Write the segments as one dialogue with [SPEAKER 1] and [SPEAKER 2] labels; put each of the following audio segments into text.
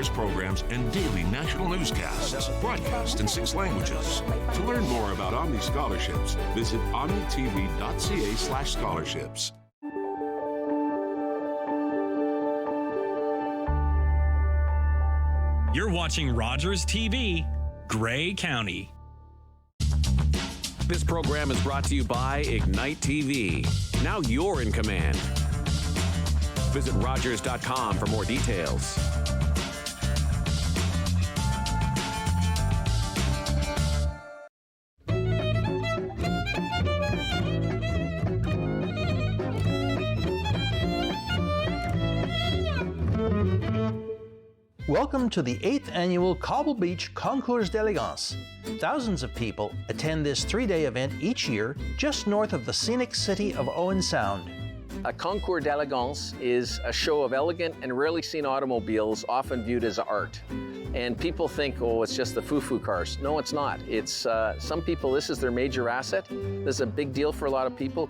[SPEAKER 1] programs and daily national newscasts, broadcast in 6 languages. To learn more about Omni Scholarships, visit omnitv.ca/scholarships.
[SPEAKER 2] You're watching Rogers TV, Grey County.
[SPEAKER 3] This program is brought to you by Ignite TV. Now you're in command. Visit Rogers.com for more details.
[SPEAKER 4] Welcome to the 8th annual Cobble Beach Concours d'Elegance. Thousands of people attend this 3-day event each year just north of the scenic city of Owen Sound.
[SPEAKER 5] A Concours d'Elegance is a show of elegant and rarely seen automobiles, often viewed as art. And people think, oh, it's just the foo-foo cars. No, it's not. It's some people, this is their major asset. This is a big deal for a lot of people.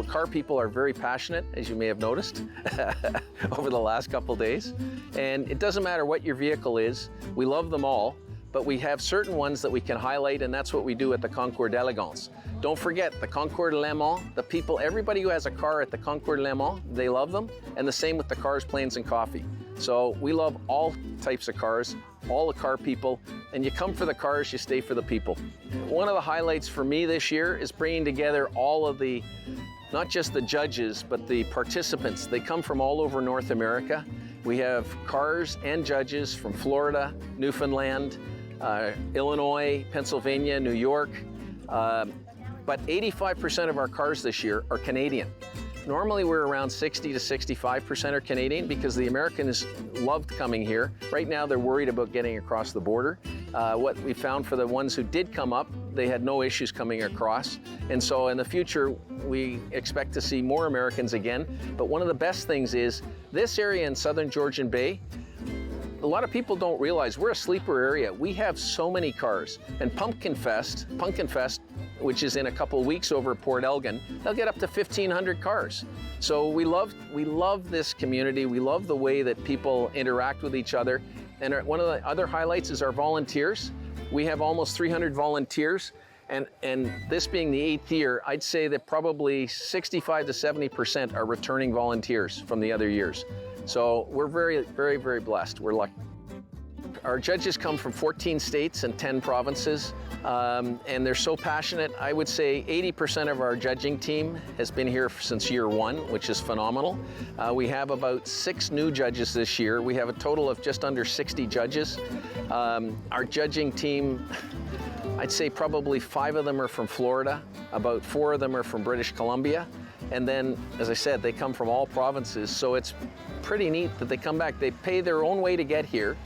[SPEAKER 5] Car people are very passionate, as you may have noticed over the last couple days. And it doesn't matter what your vehicle is. We love them all, but we have certain ones that we can highlight, and that's what we do at the Concours d'Elegance. Don't forget, the Concours de Le Mans, the people, everybody who has a car at the Concours de Le Mans, they love them, and the same with the cars, planes, and coffee. So we love all types of cars, all the car people, and you come for the cars, you stay for the people. One of the highlights for me this year is bringing together all of the, not just the judges, but the participants. They come from all over North America. We have cars and judges from Florida, Newfoundland, Illinois, Pennsylvania, New York, but 85% of our cars this year are Canadian. Normally we're around 60 to 65% are Canadian because the Americans loved coming here. Right now they're worried about getting across the border. What we found for the ones who did come up, they had no issues coming across. And so in the future, we expect to see more Americans again. But one of the best things is this area in southern Georgian Bay, a lot of people don't realize we're a sleeper area. We have so many cars. And Pumpkin Fest, which is in a couple of weeks over at Port Elgin, they'll get up to 1,500 cars. So we love this community. We love the way that people interact with each other. And one of the other highlights is our volunteers. We have almost 300 volunteers. And this being the 8th year, I'd say that probably 65 to 70% are returning volunteers from the other years. So we're very, very, very blessed. We're lucky. Our judges come from 14 states and 10 provinces, and they're so passionate. I would say 80% of our judging team has been here since year 1, which is phenomenal. We have about 6 new judges this year. We have a total of just under 60 judges. Our judging team, I'd say probably 5 of them are from Florida, about 4 of them are from British Columbia, and then, as I said, they come from all provinces, so it's pretty neat that they come back. They pay their own way to get here.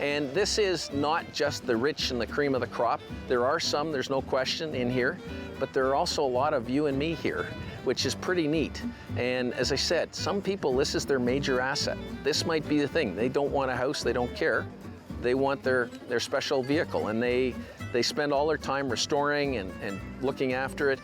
[SPEAKER 5] And this is not just the rich and the cream of the crop. There are some, there's no question, in here, but there are also a lot of you and me here, which is pretty neat. And as I said, some people, this is their major asset. This might be the thing. They don't want a house, they don't care. They want their special vehicle, and they spend all their time restoring and looking after it.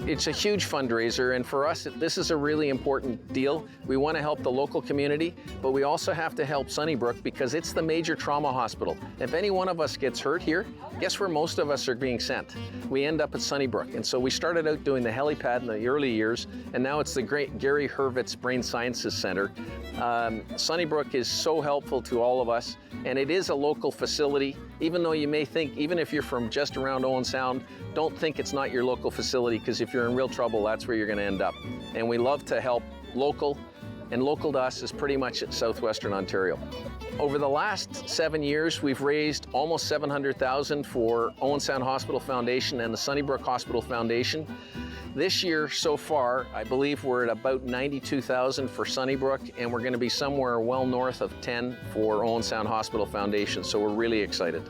[SPEAKER 5] It's a huge fundraiser, and for us, this is a really important deal. We want to help the local community, but we also have to help Sunnybrook because it's the major trauma hospital. If any one of us gets hurt here, guess where most of us are being sent? We end up at Sunnybrook. And so we started out doing the helipad in the early years, and now it's the great Gary Hurwitz Brain Sciences Center. Sunnybrook is so helpful to all of us, and it is a local facility. Even though you may think, even if you're from just around Owen Sound, don't think it's not your local facility, because if you're in real trouble, that's where you're going to end up. And we love to help local, and local to us is pretty much at Southwestern Ontario. Over the last 7 years, we've raised almost $700,000 for Owen Sound Hospital Foundation and the Sunnybrook Hospital Foundation. This year so far, I believe we're at about $92,000 for Sunnybrook, and we're going to be somewhere well north of 10 for Owen Sound Hospital Foundation, so we're really excited.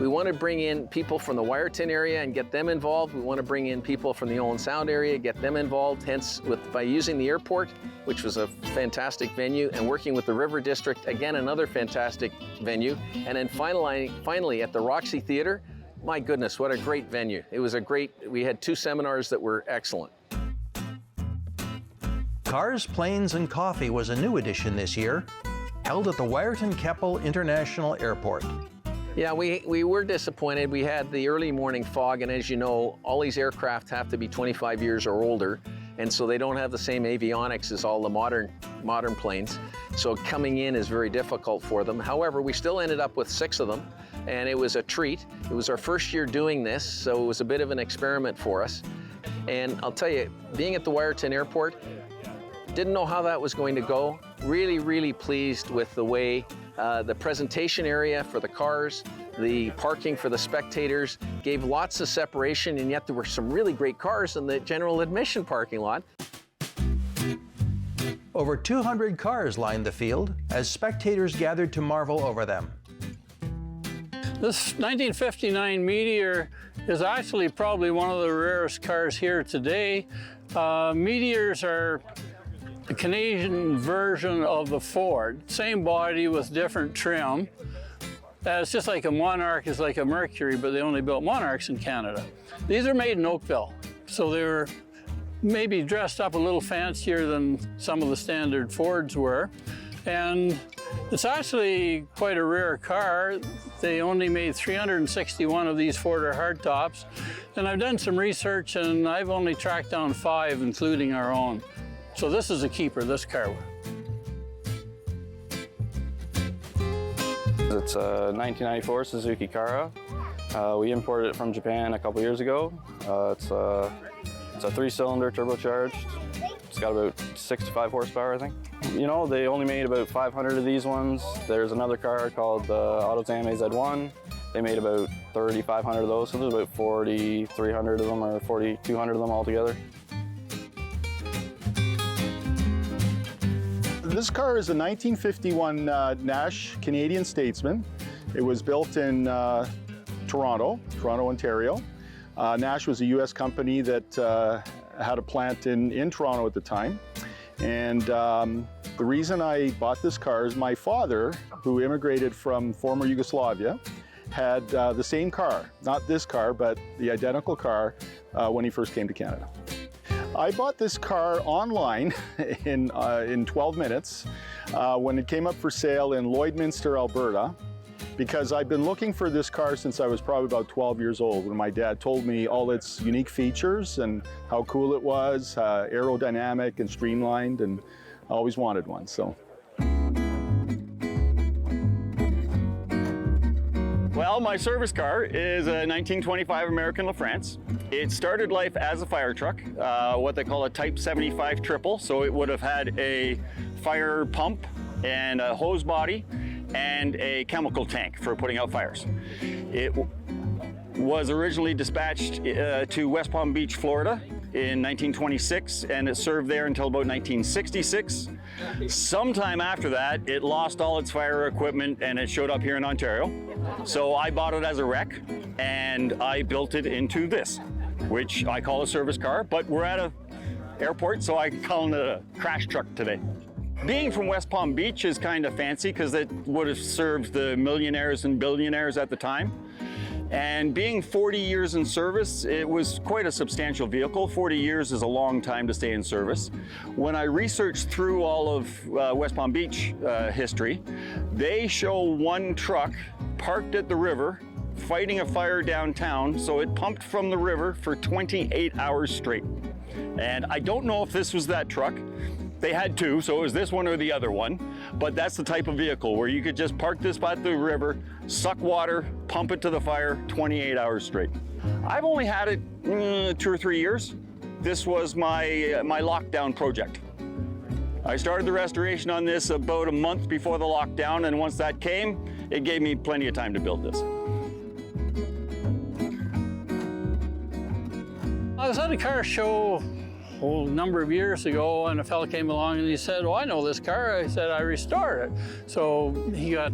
[SPEAKER 5] We want to bring in people from the Wiarton area and get them involved. We want to bring in people from the Owen Sound area, get them involved, hence by using the airport, which was a fantastic venue, and working with the River District, again, another fantastic venue. And then finally at the Roxy Theatre, my goodness, what a great venue. It was we had 2 seminars that were excellent.
[SPEAKER 4] Cars, Planes, and Coffee was a new addition this year. held at the Wiarton Keppel International Airport.
[SPEAKER 5] Yeah, we were disappointed. We had the early morning fog, and as you know, all these aircraft have to be 25 years or older, and so they don't have the same avionics as all the modern planes. So coming in is very difficult for them. However, we still ended up with 6 of them, and it was a treat. It was our first year doing this, so it was a bit of an experiment for us. And I'll tell you, being at the Wiarton Airport, didn't know how that was going to go. Really, really pleased with the way the presentation area for the cars, the parking for the spectators, gave lots of separation, and yet there were some really great cars in the general admission parking lot.
[SPEAKER 4] Over 200 cars lined the field as spectators gathered to marvel over them.
[SPEAKER 6] This 1959 Meteor is actually probably one of the rarest cars here today. Meteors are the Canadian version of the Ford, same body with different trim. It's just like a Monarch is like a Mercury, but they only built Monarchs in Canada. These are made in Oakville, so they were maybe dressed up a little fancier than some of the standard Fords were. And it's actually quite a rare car. They only made 361 of these Ford hardtops. And I've done some research, and I've only tracked down 5, including our own. So this is a keeper, this car.
[SPEAKER 7] It's a 1994 Suzuki Kara. We imported it from Japan a couple years ago. It's a 3-cylinder turbocharged. It's got about 65 horsepower, I think. You know, they only made about 500 of these ones. There's another car called the AutoZam AZ1. They made about 3,500 of those, so there's about 4,300 of them or 4,200 of them altogether.
[SPEAKER 8] This car is a 1951 Nash Canadian Statesman. It was built in Toronto, Ontario. Nash was a US company that had a plant in Toronto at the time. And the reason I bought this car is my father, who immigrated from former Yugoslavia, had the same car, not this car, but the identical car when he first came to Canada. I bought this car online in 12 minutes when it came up for sale in Lloydminster, Alberta, because I've been looking for this car since I was probably about 12 years old, when my dad told me all its unique features and how cool it was, aerodynamic and streamlined, and I always wanted one. So.
[SPEAKER 9] Well, my service car is a 1925 American LaFrance. It started life as a fire truck, what they call a Type 75 triple. So it would have had a fire pump and a hose body and a chemical tank for putting out fires. It was originally dispatched to West Palm Beach, Florida in 1926, and it served there until about 1966. Sometime after that, it lost all its fire equipment and it showed up here in Ontario. So I bought it as a wreck and I built it into this, which I call a service car, but we're at an airport, so I call it a crash truck today. Being from West Palm Beach is kind of fancy because it would have served the millionaires and billionaires at the time. And being 40 years in service, it was quite a substantial vehicle. 40 years is a long time to stay in service. When I researched through all of West Palm Beach history, they show one truck parked at the river fighting a fire downtown, so it pumped from the river for 28 hours straight. And I don't know if this was that truck. They had 2, so it was this one or the other one, but that's the type of vehicle where you could just park this by the river, suck water, pump it to the fire, 28 hours straight. I've only had it 2 or 3 years. This was my lockdown project. I started the restoration on this about a month before the lockdown, and once that came, it gave me plenty of time to build this.
[SPEAKER 6] I was at a car show a number of years ago, and a fellow came along and he said, "Oh, I know this car." I said, "I restored it." So he got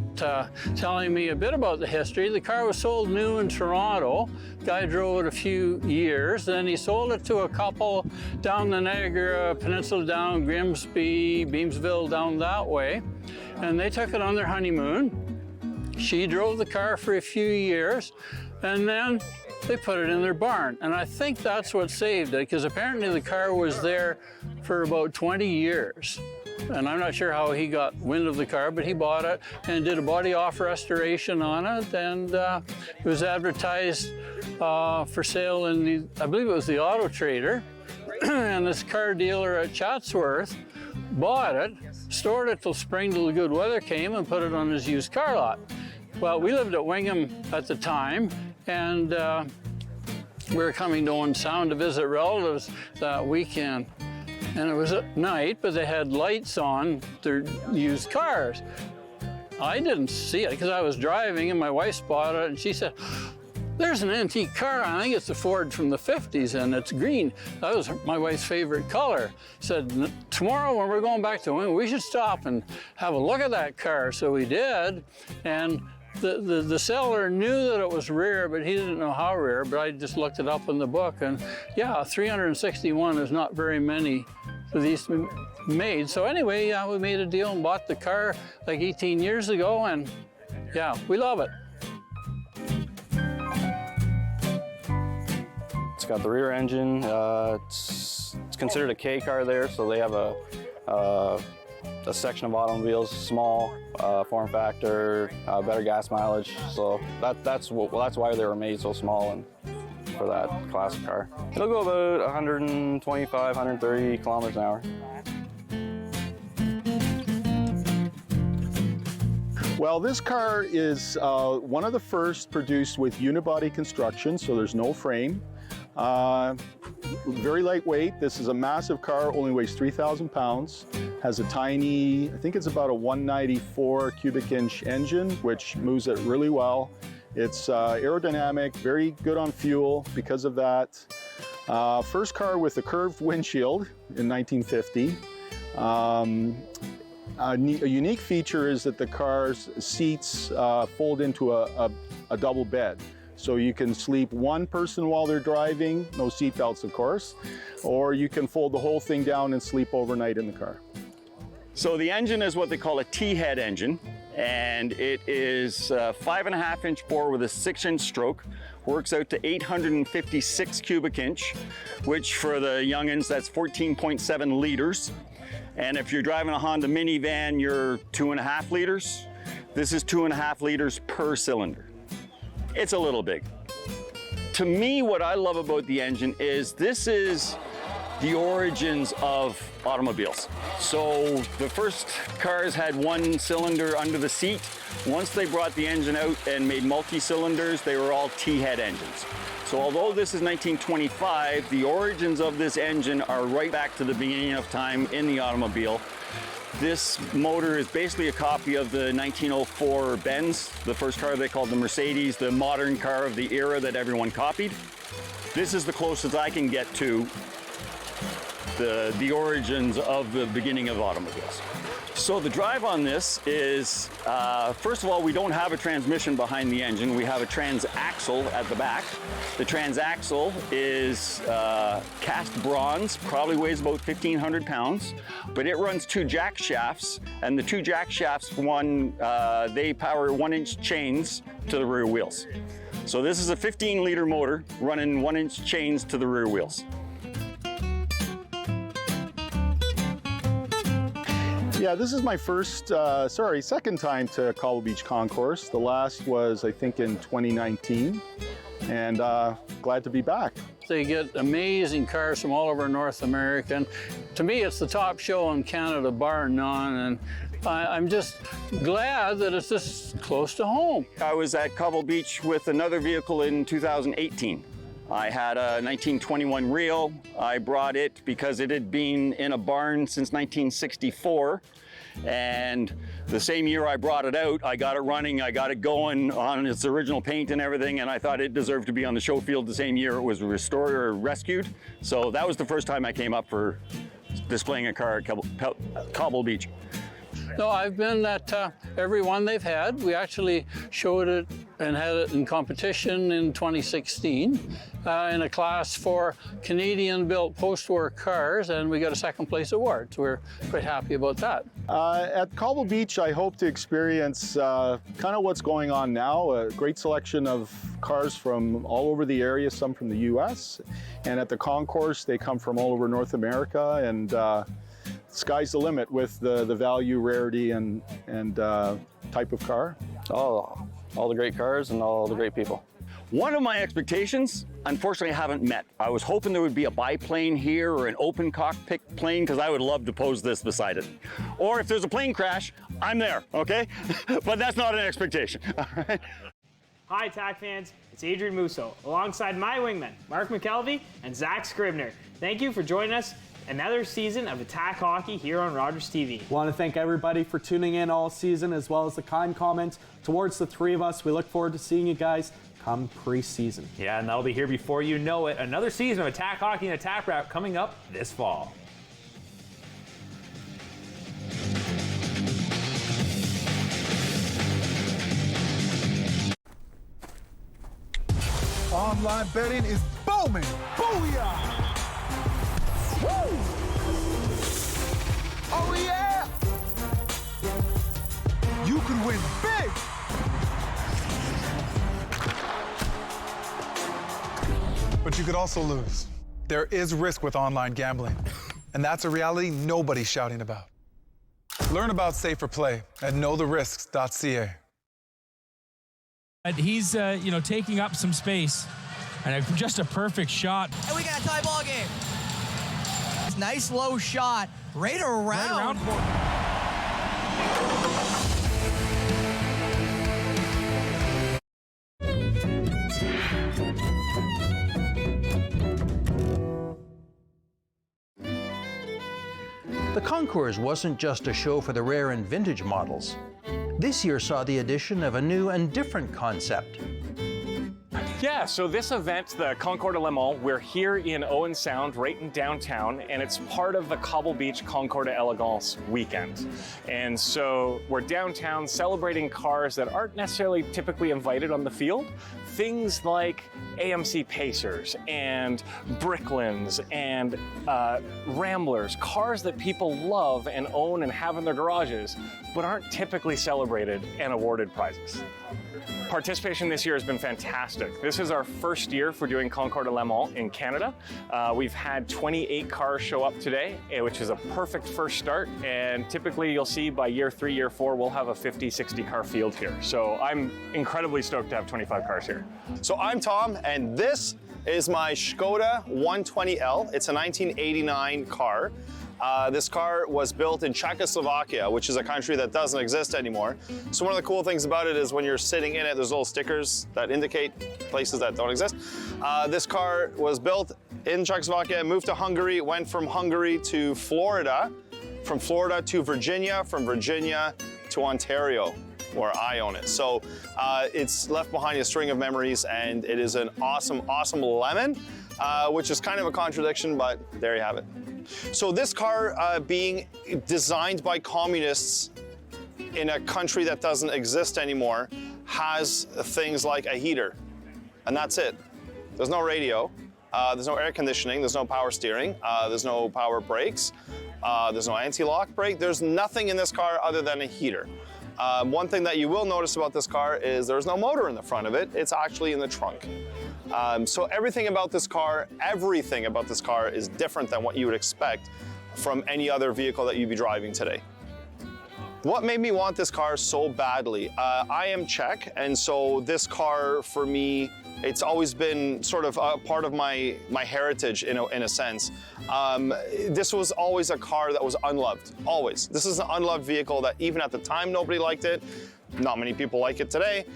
[SPEAKER 6] telling me a bit about the history. The car was sold new in Toronto. Guy drove it a few years, then he sold it to a couple down the Niagara Peninsula, down Grimsby, Beamsville, down that way, and they took it on their honeymoon. She drove the car for a few years, and then they put it in their barn, and I think that's what saved it, because apparently the car was there for about 20 years. and I'm not sure how he got wind of the car, but he bought it and did a body off restoration on it, and it was advertised for sale in the, I believe it was the Auto Trader, and this car dealer at Chatsworth bought it, stored it till spring till the good weather came, and put it on his used car lot. Well, we lived at Wingham at the time, and we were coming to Owen Sound to visit relatives that weekend. And it was at night, but they had lights on their used cars. I didn't see it because I was driving, and my wife spotted it, and she said, "There's an antique car. I think it's a Ford from the 50s, and it's green." That was my wife's favorite color. Said, "Tomorrow when we're going back to Wingham, we should stop and have a look at that car." So we did, and the seller knew that it was rare, but he didn't know how rare, but I just looked it up in the book, and yeah, 361 is not very many of these made. So anyway, yeah, we made a deal and bought the car like 18 years ago, and yeah, we love it.
[SPEAKER 7] It's got the rear engine. It's considered a K car there, so they have a section of automobiles, small form factor, better gas mileage. So that's why they were made so small and for that classic car. It'll go about 125, 130 kilometers an hour.
[SPEAKER 8] Well, this car is one of the first produced with unibody construction, so there's no frame. Very lightweight. This is a massive car, only weighs 3,000 pounds. Has a tiny, I think it's about a 194 cubic inch engine, which moves it really well. It's aerodynamic, very good on fuel because of that. First car with a curved windshield in 1950. A unique feature is that the car's seats fold into a double bed. So you can sleep one person while they're driving, no seat belts of course, or you can fold the whole thing down and sleep overnight in the car.
[SPEAKER 9] So the engine is what they call a T-head engine, and it is 5.5-inch bore with a 6-inch stroke. Works out to 856 cubic inch, which for the youngins, that's 14.7 liters. And if you're driving a Honda minivan, you're 2.5 liters. This is 2.5 liters per cylinder. It's a little big. To me, what I love about the engine is this is the origins of automobiles. So the first cars had one cylinder under the seat. Once they brought the engine out and made multi-cylinders, they were all T-head engines. So although this is 1925, the origins of this engine are right back to the beginning of time in the automobile. This motor is basically a copy of the 1904 Benz, the first car they called the Mercedes, the modern car of the era that everyone copied. This is the closest I can get to the origins of the beginning of automobiles. So the drive on this is, first of all, we don't have a transmission behind the engine. We have a transaxle at the back. The transaxle is cast bronze, probably weighs about 1,500 pounds, but it runs 2 jack shafts, and the 2 jack shafts, they power 1-inch chains to the rear wheels. So this is a 15-liter motor running 1-inch chains to the rear wheels.
[SPEAKER 8] Yeah, this is my second time to Cobble Beach Concours. The last was, I think, in 2019, and glad to be back.
[SPEAKER 6] They get amazing cars from all over North America, and to me, it's the top show in Canada, bar none, and I'm just glad that it's this close to home.
[SPEAKER 9] I was at Cobble Beach with another vehicle in 2018. I had a 1921 Rio. I brought it because it had been in a barn since 1964. And the same year I brought it out, I got it running, I got it going on its original paint and everything, and I thought it deserved to be on the show field the same year it was restored or rescued. So that was the first time I came up for displaying a car at Cobble Beach.
[SPEAKER 6] No, I've been at every one they've had. We actually showed it and had it in competition in 2016 in a class for Canadian-built post-war cars, and we got a 2nd place award. So we're quite happy about that.
[SPEAKER 8] At Cobble Beach, I hope to experience kind of what's going on now, a great selection of cars from all over the area, some from the US. And at the concourse, they come from all over North America, and sky's the limit with the value, rarity, and type of car.
[SPEAKER 7] All the great cars and all the great people.
[SPEAKER 9] One of my expectations, unfortunately, I haven't met. I was hoping there would be a biplane here or an open cockpit plane, because I would love to pose this beside it. Or if there's a plane crash, I'm there, okay? But that's not an expectation, all right?
[SPEAKER 10] Hi, TAC fans. It's Adrian Musso, alongside my wingmen, Mark McKelvey and Zach Scribner. Thank you for joining us another season of TAC Hockey here on Rogers TV.
[SPEAKER 11] Want to thank everybody for tuning in all season, as well as the kind comments towards the three of us. We look forward to seeing you guys come preseason.
[SPEAKER 12] Yeah, and that'll be here before you know it. Another season of TAC Hockey and TAC Rap coming up this fall.
[SPEAKER 13] Online betting is booming. Booyah! Woo! Oh yeah! You could win big! But you could also lose. There is risk with online gambling, and that's a reality nobody's shouting about. Learn about safer play at knowtherisks.ca.
[SPEAKER 14] He's, taking up some space, and just a perfect shot.
[SPEAKER 15] And we got a tie ball game. Nice low shot, right around.
[SPEAKER 4] The Concours wasn't just a show for the rare and vintage models. This year saw the addition of a new and different concept.
[SPEAKER 16] Yeah, so this event, the Concours de Le Mans, we're here in Owen Sound, right in downtown, and it's part of the Cobble Beach Concours d'Elegance weekend. And so we're downtown celebrating cars that aren't necessarily typically invited on the field. Things like AMC Pacers and Bricklands and Ramblers, cars that people love and own and have in their garages, but aren't typically celebrated and awarded prizes. Participation this year has been fantastic. This is our first year for doing Concours de Le Mans in Canada. We've had 28 cars show up today, which is a perfect first start. And typically you'll see by year 3, year 4, we'll have a 50, 60 car field here. So I'm incredibly stoked to have 25 cars here.
[SPEAKER 17] So I'm Tom, and this is my Skoda 120L. It's a 1989 car. This car was built in Czechoslovakia, which is a country that doesn't exist anymore. So one of the cool things about it is when you're sitting in it, there's little stickers that indicate places that don't exist. This car was built in Czechoslovakia, moved to Hungary, went from Hungary to Florida, from Florida to Virginia, from Virginia to Ontario, where I own it. So it's left behind a string of memories, and it is an awesome, awesome lemon, which is kind of a contradiction, but there you have it. So this car being designed by communists in a country that doesn't exist anymore has things like a heater, and that's it. There's no radio, there's no air conditioning, there's no power steering, there's no power brakes, there's no anti-lock brake, there's nothing in this car other than a heater. One thing that you will notice about this car is there's no motor in the front of it, it's actually in the trunk. So everything about this car is different than what you would expect from any other vehicle that you'd be driving today. What made me want this car so badly? I am Czech, and so this car for me, it's always been sort of a part of my heritage in a sense. This was always a car that was unloved, always. This is an unloved vehicle that even at the time nobody liked it. Not many people like it today.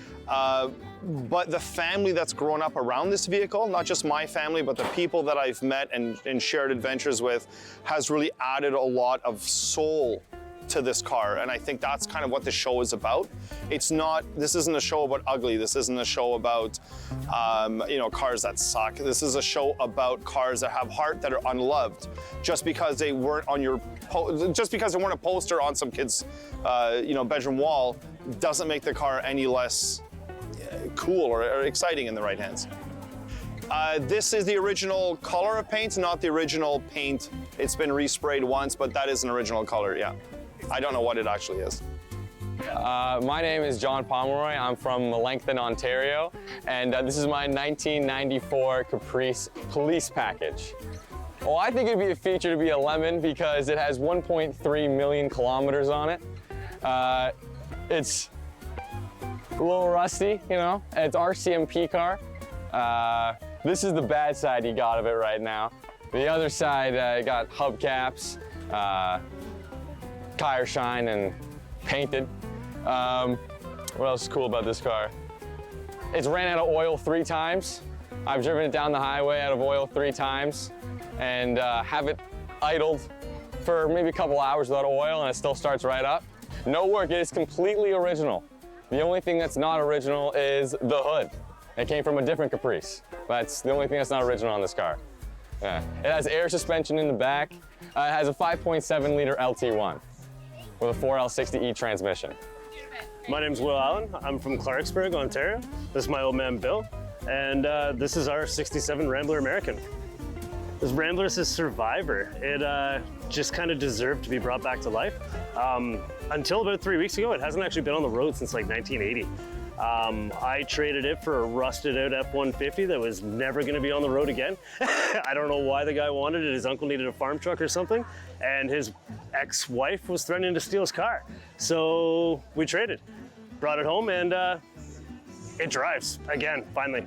[SPEAKER 17] But the family that's grown up around this vehicle, not just my family, but the people that I've met and shared adventures with, has really added a lot of soul to this car. And I think that's kind of what the show is about. This isn't a show about ugly. This isn't a show about, cars that suck. This is a show about cars that have heart, that are unloved. Just because they weren't just because they weren't a poster on some kid's, bedroom wall, doesn't make the car any less cool or exciting in the right hands. This is the original color of paint, not the original paint. It's been resprayed once, but that is an original color, yeah. I don't know what it actually is.
[SPEAKER 18] My name is John Pomeroy. I'm from Melanchthon, Ontario, and this is my 1994 Caprice police package. Well, I think it'd be a feature to be a lemon because it has 1.3 million kilometers on it. It's a little rusty, you know. It's RCMP car. This is the bad side you got of it right now. The other side, you got hubcaps, tire shine, and painted. What else is cool about this car? It's ran out of oil 3 times. I've driven it down the highway out of oil 3 times and have it idled for maybe a couple hours without oil and it still starts right up. No work, it is completely original. The only thing that's not original is the hood. It came from a different Caprice. That's the only thing that's not original on this car. Yeah. It has air suspension in the back. It has a 5.7 liter LT1 with a 4L60E transmission.
[SPEAKER 19] My name's Will Allen. I'm from Clarksburg, Ontario. This is my old man, Bill. And this is our 67 Rambler American. This Rambler is a survivor. It just kind of deserved to be brought back to life. Until about 3 weeks ago, it hasn't actually been on the road since like 1980. I traded it for a rusted out F-150 that was never gonna be on the road again. I don't know why the guy wanted it. His uncle needed a farm truck or something, and his ex-wife was threatening to steal his car. So we traded, brought it home, and it drives again, finally.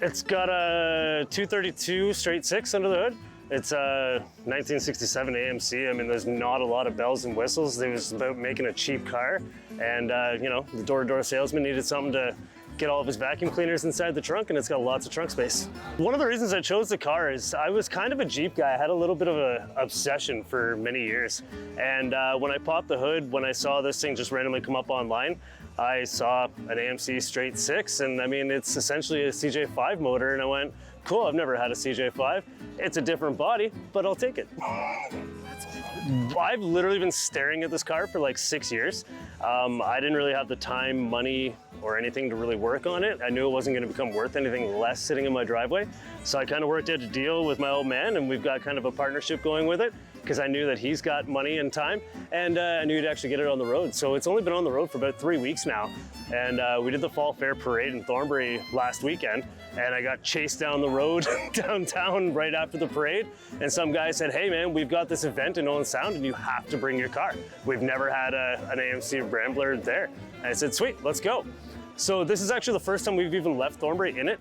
[SPEAKER 19] It's got a 232 straight 6 under the hood. It's a 1967 AMC. I mean, there's not a lot of bells and whistles. It was about making a cheap car. And, you know, the door-to-door salesman needed something to get all of his vacuum cleaners inside the trunk, and it's got lots of trunk space. One of the reasons I chose the car is I was kind of a Jeep guy. I had a little bit of an obsession for many years. And when I popped the hood, when I saw this thing just randomly come up online, I saw an AMC straight 6, and I mean, it's essentially a CJ5 motor, and I went, cool, I've never had a CJ5. It's a different body, but I'll take it. I've literally been staring at this car for like 6 years. I didn't really have the time, money, or anything to really work on it. I knew it wasn't gonna become worth anything less sitting in my driveway. So I kind of worked out a deal with my old man, and we've got kind of a partnership going with it, because I knew that he's got money and time, and I knew he'd actually get it on the road. So it's only been on the road for about 3 weeks now. And we did the Fall Fair Parade in Thornbury last weekend, and I got chased down the road downtown right after the parade. And some guy said, hey man, we've got this event in Owen Sound and you have to bring your car. We've never had an AMC Rambler there. And I said, sweet, let's go. So this is actually the first time we've even left Thornbury in it.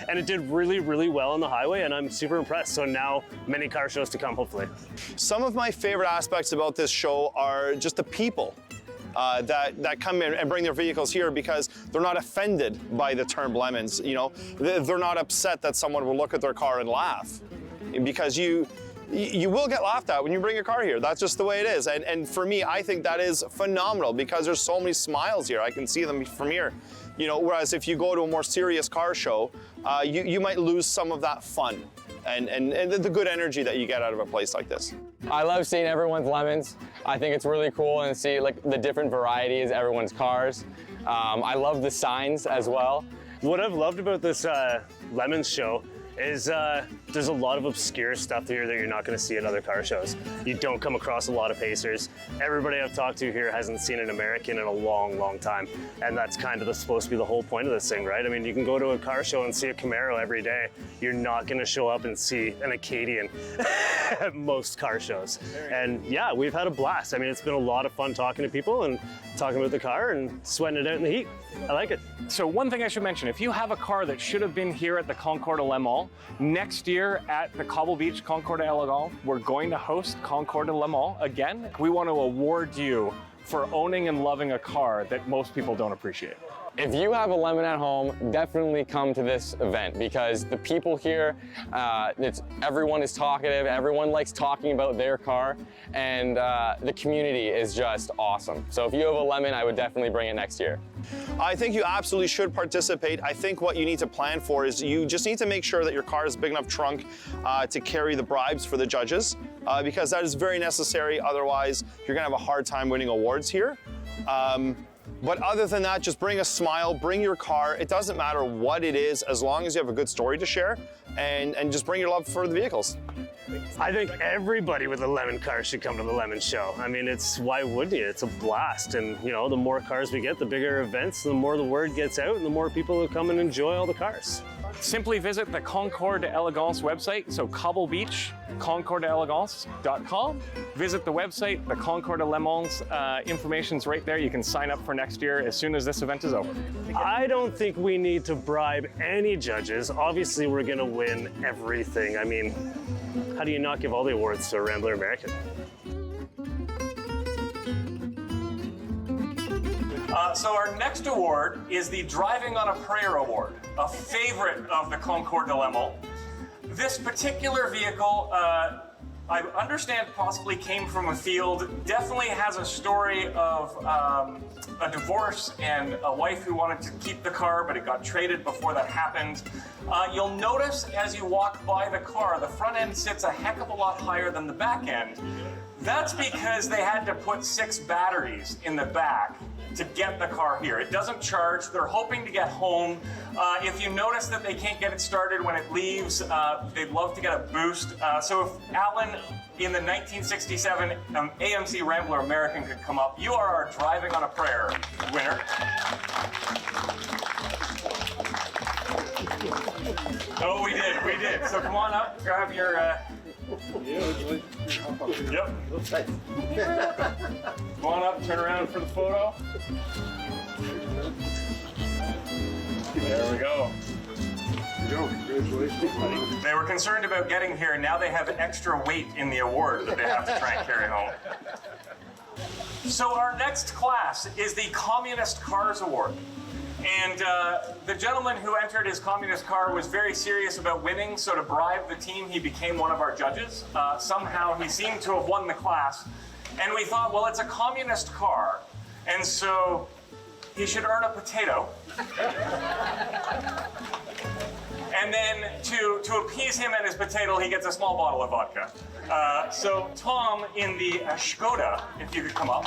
[SPEAKER 19] And it did really, really well on the highway, and I'm super impressed. So now many car shows to come, hopefully.
[SPEAKER 17] Some of my favorite aspects about this show are just the people that come in and bring their vehicles here, because they're not offended by the term lemons. You know, they're not upset that someone will look at their car and laugh, because you will get laughed at when you bring your car here. That's just the way it is. And for me, I think that is phenomenal, because there's so many smiles here. I can see them from here. You know, whereas if you go to a more serious car show, you might lose some of that fun and the good energy that you get out of a place like this.
[SPEAKER 18] I love seeing everyone's lemons. I think it's really cool and see like the different varieties, everyone's cars. I love the signs as well.
[SPEAKER 19] What I've loved about this Lemons show is there's a lot of obscure stuff here that you're not going to see at other car shows. You don't come across a lot of Pacers. Everybody I've talked to here hasn't seen an American in a long, long time. And that's kind of supposed to be the whole point of this thing, right? I mean, you can go to a car show and see a Camaro every day. You're not going to show up and see an Acadian at most car shows. And yeah, we've had a blast. I mean, it's been a lot of fun talking to people and talking about the car and sweating it out in the heat. I like it.
[SPEAKER 16] So one thing I should mention, if you have a car that should have been here at the Concours de Le Mans, next year at the Cobble Beach Concours de Le Mans, we're going to host Concours de Le Mans again. We want to award you for owning and loving a car that most people don't appreciate.
[SPEAKER 18] If you have a lemon at home, definitely come to this event, because the people here, everyone is talkative, everyone likes talking about their car, and the community is just awesome. So if you have a lemon, I would definitely bring it next year.
[SPEAKER 17] I think you absolutely should participate. I think what you need to plan for is you just need to make sure that your car has a big enough trunk to carry the bribes for the judges, because that is very necessary. Otherwise, you're gonna have a hard time winning awards here. But other than that, just bring a smile, bring your car. It doesn't matter what it is, as long as you have a good story to share, and just bring your love for the vehicles.
[SPEAKER 19] I think everybody with a lemon car should come to the Lemon Show. I mean, why wouldn't you? It's a blast. And you know, the more cars we get, the bigger events, the more the word gets out and the more people will come and enjoy all the cars.
[SPEAKER 16] Simply visit the Concours d'Elegance website, so Cobble Beach, concours-d'elegance.com. Visit the website, the Concours de Le Mans, information's right there. You can sign up for next year as soon as this event is over.
[SPEAKER 19] I don't think we need to bribe any judges. Obviously, we're gonna win everything. I mean, how do you not give all the awards to a Rambler American?
[SPEAKER 16] So our next award is the Driving on a Prayer Award, a favorite of the Concours de Le Mans. This particular vehicle, I understand possibly came from a field, definitely has a story of a divorce and a wife who wanted to keep the car, but it got traded before that happened. You'll notice as you walk by the car, the front end sits a heck of a lot higher than the back end. That's because they had to put 6 batteries in the back to get the car here. It doesn't charge. They're hoping to get home. If you notice that they can't get it started when it leaves, they'd love to get a boost. So if Alan in the 1967 AMC Rambler American could come up, you are our Driving on a Prayer winner. Oh, we did. So come on up, grab your... Yep. Come on up, turn around for the photo. There we go. Congratulations. They were concerned about getting here, and now they have extra weight in the award that they have to try and carry home. So our next class is the Communist Cars Award. And the gentleman who entered his communist car was very serious about winning, so to bribe the team, he became one of our judges. Somehow he seemed to have won the class. And we thought, well, it's a communist car, and so he should earn a potato. And then to appease him and his potato, he gets a small bottle of vodka. So Tom in the Skoda, if you could come up.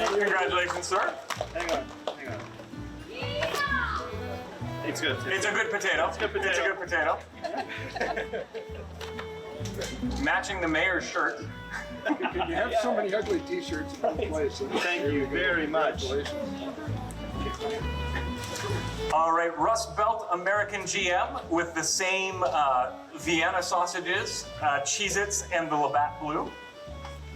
[SPEAKER 16] Congratulations, sir.
[SPEAKER 19] Hang on.
[SPEAKER 16] It's good. It's a good potato. It's a good potato. Matching the mayor's shirt.
[SPEAKER 20] You have so many ugly t-shirts in one place.
[SPEAKER 17] Thank you very much.
[SPEAKER 16] All right, Rust Belt American GM with the same Vienna sausages, Cheez-Its, and the Labatt Blue.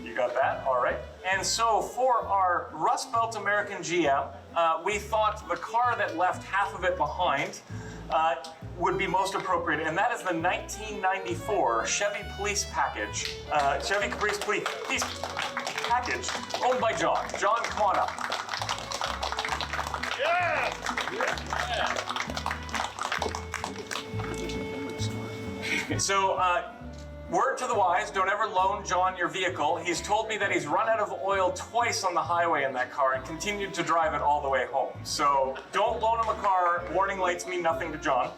[SPEAKER 16] You got that? All right. And so for our Rust Belt American GM, we thought the car that left half of it behind would be most appropriate, and that is the 1994 Chevy Police package. Chevy Caprice Police package owned by John. John, come on up. Yeah! So, word to the wise, don't ever loan John your vehicle. He's told me that he's run out of oil twice on the highway in that car and continued to drive it all the way home. So don't loan him a car. Warning lights mean nothing to John.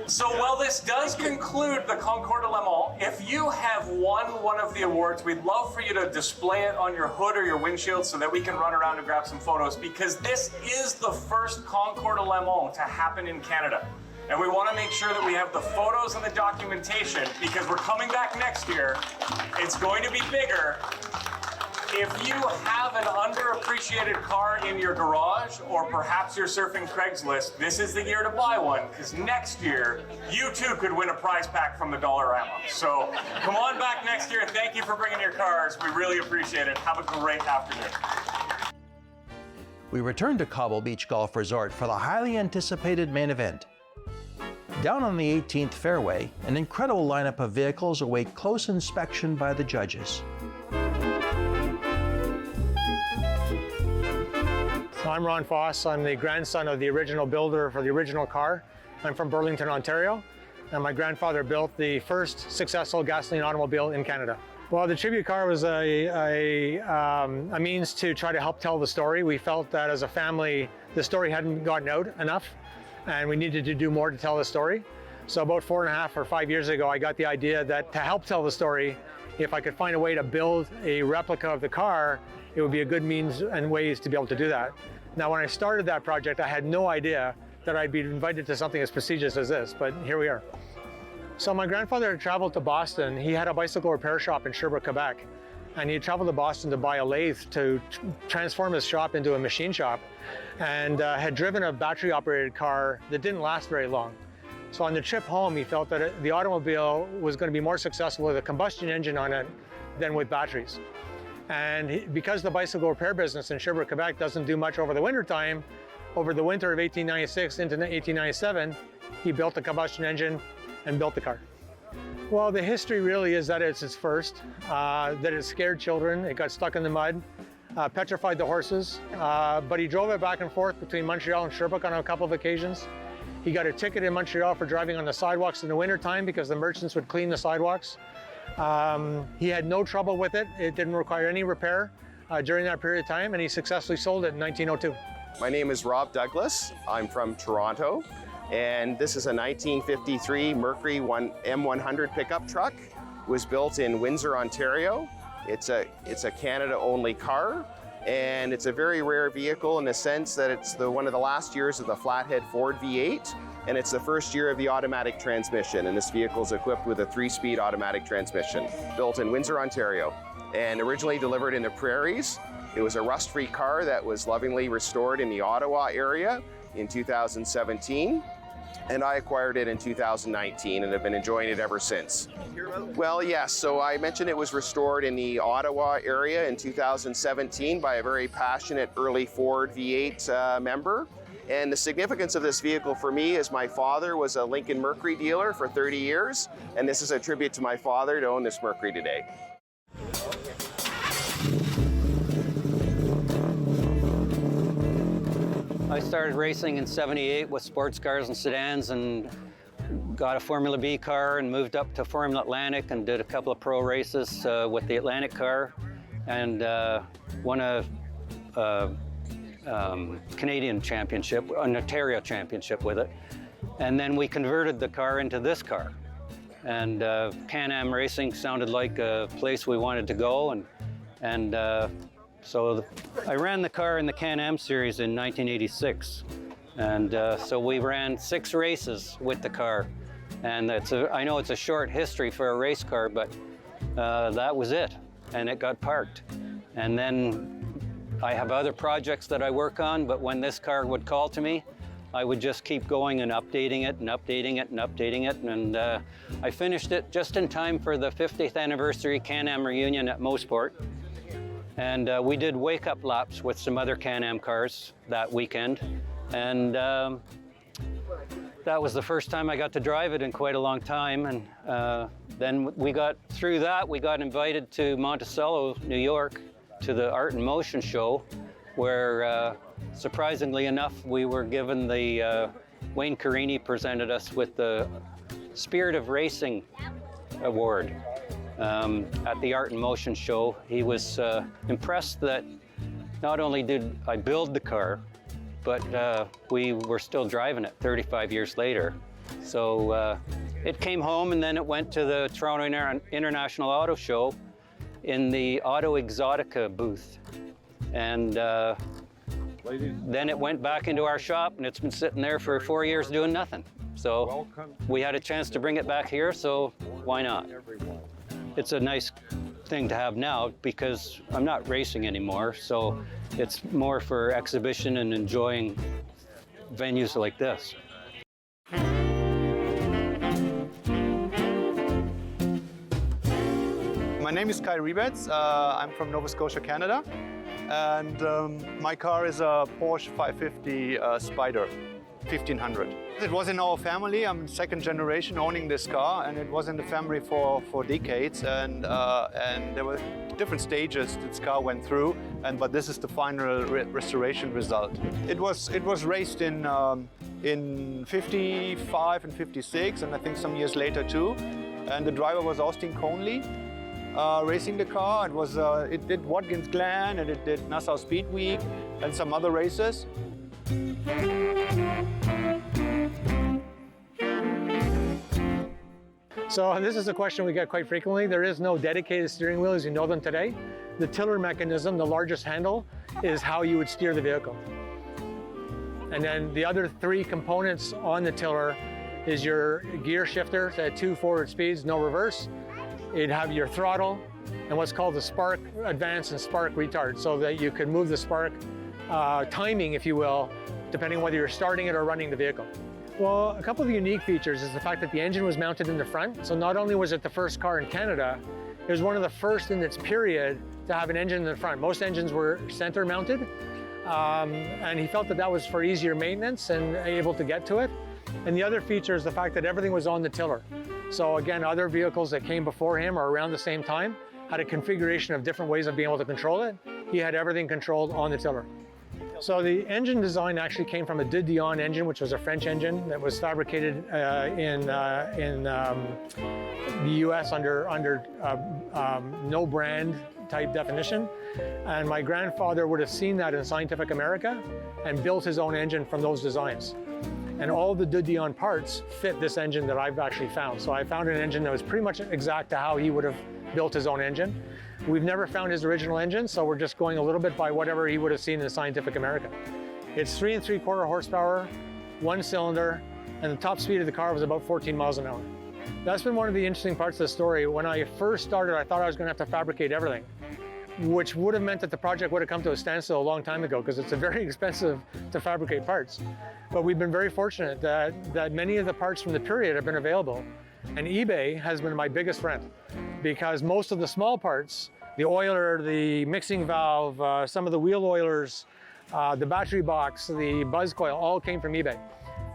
[SPEAKER 16] So while this does conclude the Concours de Le Mans, if you have won one of the awards, we'd love for you to display it on your hood or your windshield so that we can run around and grab some photos, because this is the first Concours de Le Mans to happen in Canada. And we want to make sure that we have the photos and the documentation, because we're coming back next year. It's going to be bigger. If you have an underappreciated car in your garage, or perhaps you're surfing Craigslist, this is the year to buy one, because next year, you too could win a prize pack from the Dollarama. So come on back next year. Thank you for bringing your cars. We really appreciate it. Have a great afternoon.
[SPEAKER 4] We return to Cobble Beach Golf Resort for the highly anticipated main event. Down on the 18th fairway, an incredible lineup of vehicles await close inspection by the judges.
[SPEAKER 21] I'm Ron Foss. I'm the grandson of the original builder for the original car. I'm from Burlington, Ontario, and my grandfather built the first successful gasoline automobile in Canada. Well, the tribute car was a means to try to help tell the story. We felt that as a family, the story hadn't gotten out enough, and we needed to do more to tell the story. So about 4.5 or 5 years ago, I got the idea that to help tell the story, if I could find a way to build a replica of the car, it would be a good means and ways to be able to do that. Now, when I started that project, I had no idea that I'd be invited to something as prestigious as this, but here we are. So my grandfather had traveled to Boston. He had a bicycle repair shop in Sherbrooke, Quebec, and he traveled to Boston to buy a lathe to transform his shop into a machine shop, and had driven a battery-operated car that didn't last very long. So on the trip home, he felt that the automobile was going to be more successful with a combustion engine on it than with batteries. And because the bicycle repair business in Sherbrooke, Quebec doesn't do much over the winter time, over the winter of 1896 into 1897, he built a combustion engine and built the car. Well, the history really is that it's his first, that it scared children, it got stuck in the mud, petrified the horses, but he drove it back and forth between Montreal and Sherbrooke on a couple of occasions. He got a ticket in Montreal for driving on the sidewalks in the winter time because the merchants would clean the sidewalks. He had no trouble with it. It didn't require any repair during that period of time, and he successfully sold it in 1902.
[SPEAKER 1] My name is Rob Douglas. I'm from Toronto, and this is a 1953 Mercury M100 pickup truck. It was built in Windsor, Ontario. It's a Canada-only car, and it's a very rare vehicle in the sense that it's one of the last years of the flathead Ford V8, and it's the first year of the automatic transmission, and this vehicle is equipped with a 3-speed automatic transmission, built in Windsor, Ontario, and originally delivered in the prairies. It was a rust-free car that was lovingly restored in the Ottawa area in 2017, and I acquired it in 2019 and have been enjoying it ever since. Well, yes, so I mentioned it was restored in the Ottawa area in 2017 by a very passionate early Ford V8 member. And the significance of this vehicle for me is my father was a Lincoln Mercury dealer for 30 years, and this is a tribute to my father to own this Mercury today.
[SPEAKER 22] I started racing in '78 with sports cars and sedans, and got a Formula B car and moved up to Formula Atlantic and did a couple of pro races with the Atlantic car, and won a Canadian championship, an Ontario championship with it. And then we converted the car into this car. And Can-Am racing sounded like a place we wanted to go. So I ran the car in the Can-Am series in 1986. And so we ran 6 races with the car. And I know it's a short history for a race car, but that was it. And it got parked. And then I have other projects that I work on, but when this car would call to me, I would just keep going and updating it and updating it and updating it. And I finished it just in time for the 50th anniversary Can-Am reunion at Mosport. And we did wake-up laps with some other Can-Am cars that weekend. And that was the first time I got to drive it in quite a long time. And then we got through that, we got invited to Monticello, New York, to the Art in Motion show, where surprisingly enough, we were given the, Wayne Carini presented us with the Spirit of Racing Award at the Art in Motion show. He was impressed that not only did I build the car, but we were still driving it 35 years later. So it came home, and then it went to the Toronto International Auto Show in the Auto Exotica booth. And then it went back into our shop, and it's been sitting there for 4 years doing nothing. So we had a chance to bring it back here, so why not? It's a nice thing to have now because I'm not racing anymore, so it's more for exhibition and enjoying venues like this.
[SPEAKER 23] My name is Kai Rebetz. I'm from Nova Scotia, Canada, and my car is a Porsche 550 Spyder 1500. It was in our family. I'm second generation owning this car, and it was in the family for decades, and there were different stages this car went through, but this is the final restoration result. It was raced in 55 and 56, and I think some years later too, and the driver was Austin Conley. Racing the car. It did Watkins Glen, and it did Nassau Speed Week and some other races.
[SPEAKER 21] So this is a question we get quite frequently. There is no dedicated steering wheel as you know them today. The tiller mechanism, the largest handle, is how you would steer the vehicle. And then the other three components on the tiller is your gear shifter, so 2 forward speeds, no reverse. You'd have your throttle and what's called the spark advance and spark retard, so that you can move the spark timing, if you will, depending on whether you're starting it or running the vehicle. Well, a couple of the unique features is the fact that the engine was mounted in the front. So not only was it the first car in Canada, it was one of the first in its period to have an engine in the front. Most engines were center mounted, and he felt that that was for easier maintenance and able to get to it. And the other feature is the fact that everything was on the tiller. So again, other vehicles that came before him or around the same time had a configuration of different ways of being able to control it. He had everything controlled on the tiller. So the engine design actually came from a de Dion engine, which was a French engine that was fabricated in the US under no brand type definition. And my grandfather would have seen that in Scientific America and built his own engine from those designs. And all the de Dion parts fit this engine that I've actually found. So I found an engine that was pretty much exact to how he would have built his own engine. We've never found his original engine, so we're just going a little bit by whatever he would have seen in Scientific America. It's 3 3/4 horsepower, 1 cylinder, and the top speed of the car was about 14 miles an hour. That's been one of the interesting parts of the story. When I first started, I thought I was going to have to fabricate everything, which would have meant that the project would have come to a standstill a long time ago because it's very expensive to fabricate parts. But we've been very fortunate that many of the parts from the period have been available. And eBay has been my biggest friend because most of the small parts, the oiler, the mixing valve, some of the wheel oilers, the battery box, the buzz coil, all came from eBay.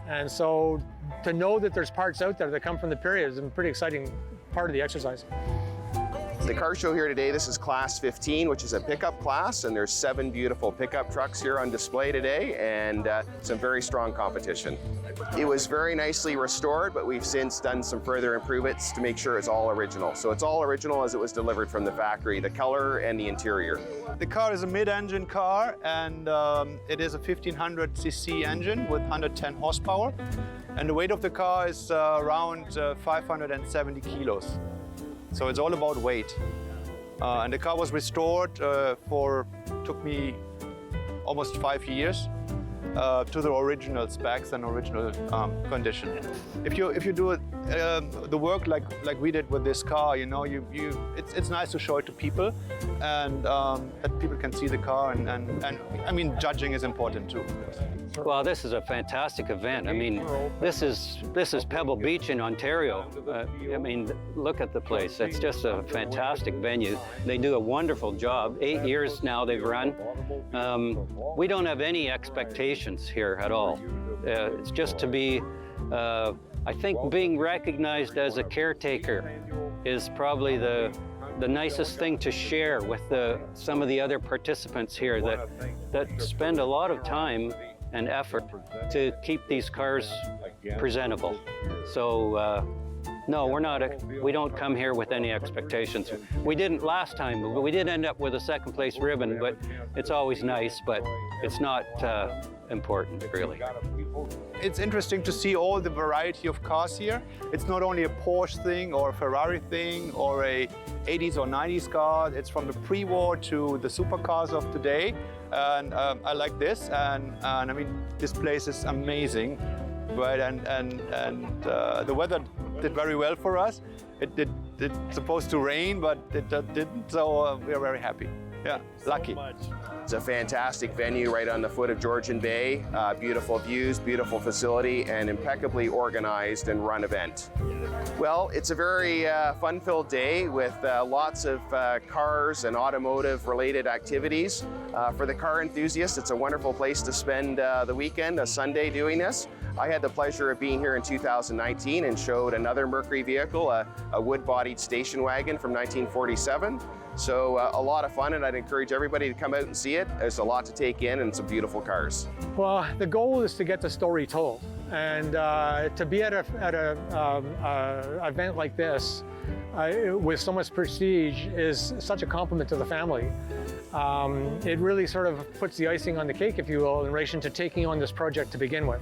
[SPEAKER 21] And so to know that there's parts out there that come from the period is a pretty exciting part of the exercise.
[SPEAKER 1] The car show here today, this is Class 15, which is a pickup class, and there's 7 beautiful pickup trucks here on display today, and some very strong competition. It was very nicely restored, but we've since done some further improvements to make sure it's all original. So it's all original as it was delivered from the factory, the color and the interior.
[SPEAKER 23] The car is a mid-engine car, and it is a 1500cc engine with 110 horsepower. And the weight of the car is around 570 kilos. So it's all about weight. And the car was restored took me almost 5 years to the original specs and original condition. If you do the work like we did with this car, you know, it's nice to show it to people, and that people can see the car, and I mean, judging is important too.
[SPEAKER 22] Well, this is a fantastic event. I mean, this is Pebble Beach in Ontario. I mean, look at the place. It's just a fantastic venue. They do a wonderful job. 8 years now they've run. We don't have any expectations here at all. It's just to be, I think being recognized as a caretaker is probably the nicest thing to share with some of the other participants here that spend a lot of time and effort to keep these cars presentable. So no, we don't come here with any expectations. We didn't last time, but we did end up with a second place ribbon, but it's always nice, but it's not important really.
[SPEAKER 23] It's interesting to see all the variety of cars here. It's not only a Porsche thing or a Ferrari thing or a 80s or 90s car. It's from the pre-war to the supercars of today. And I like this, and I mean, this place is amazing, right? And the weather did very well for us. It's supposed to rain, but it didn't, so we are very happy. Yeah, lucky.
[SPEAKER 1] It's a fantastic venue right on the foot of Georgian Bay. Beautiful views, beautiful facility, and impeccably organized and run event. Well, it's a very fun-filled day with lots of cars and automotive-related activities. For the car enthusiasts, it's a wonderful place to spend the weekend, a Sunday doing this. I had the pleasure of being here in 2019 and showed another Mercury vehicle, a wood-bodied station wagon from 1947. So a lot of fun, and I'd encourage everybody to come out and see it. There's a lot to take in and some beautiful cars.
[SPEAKER 21] Well, the goal is to get the story told, and to be at a event like this with so much prestige is such a compliment to the family. It really sort of puts the icing on the cake, if you will, in relation to taking on this project to begin with.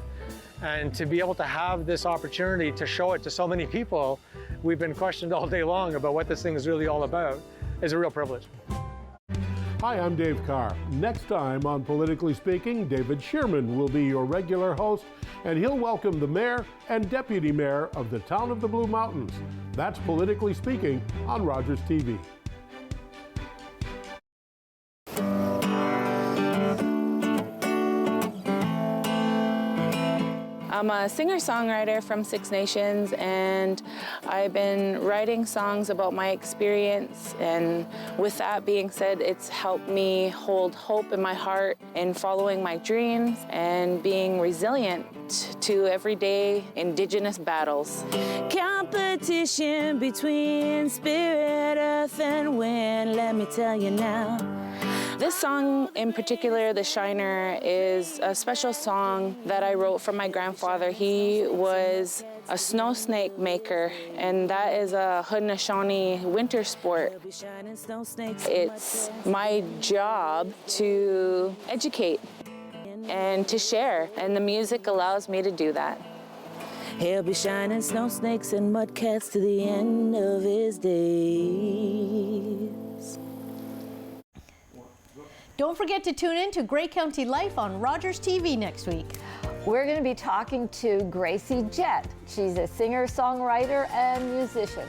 [SPEAKER 21] And to be able to have this opportunity to show it to so many people we've been questioned all day long about what this thing is really all about, is a real privilege.
[SPEAKER 2] Hi, I'm Dave Carr. Next time on Politically Speaking, David Shearman will be your regular host, and he'll welcome the mayor and deputy mayor of the town of the Blue Mountains. That's Politically Speaking on Rogers TV.
[SPEAKER 3] I'm a singer-songwriter from Six Nations, and I've been writing songs about my experience, and with that being said, it's helped me hold hope in my heart in following my dreams and being resilient to everyday Indigenous battles. Competition between spirit, earth, and wind, let me tell you now. This song in particular, The Shiner, is a special song that I wrote for my grandfather. He was a snow snake maker, and that is a Haudenosaunee winter sport. It's my job to educate and to share, and the music allows me to do that. He'll be shining snow snakes and mudcats to the end of his days.
[SPEAKER 5] Don't forget to tune in to Grey County Life on Rogers TV next week.
[SPEAKER 24] We're going to be talking to Gracie Jett. She's a singer, songwriter, and musician.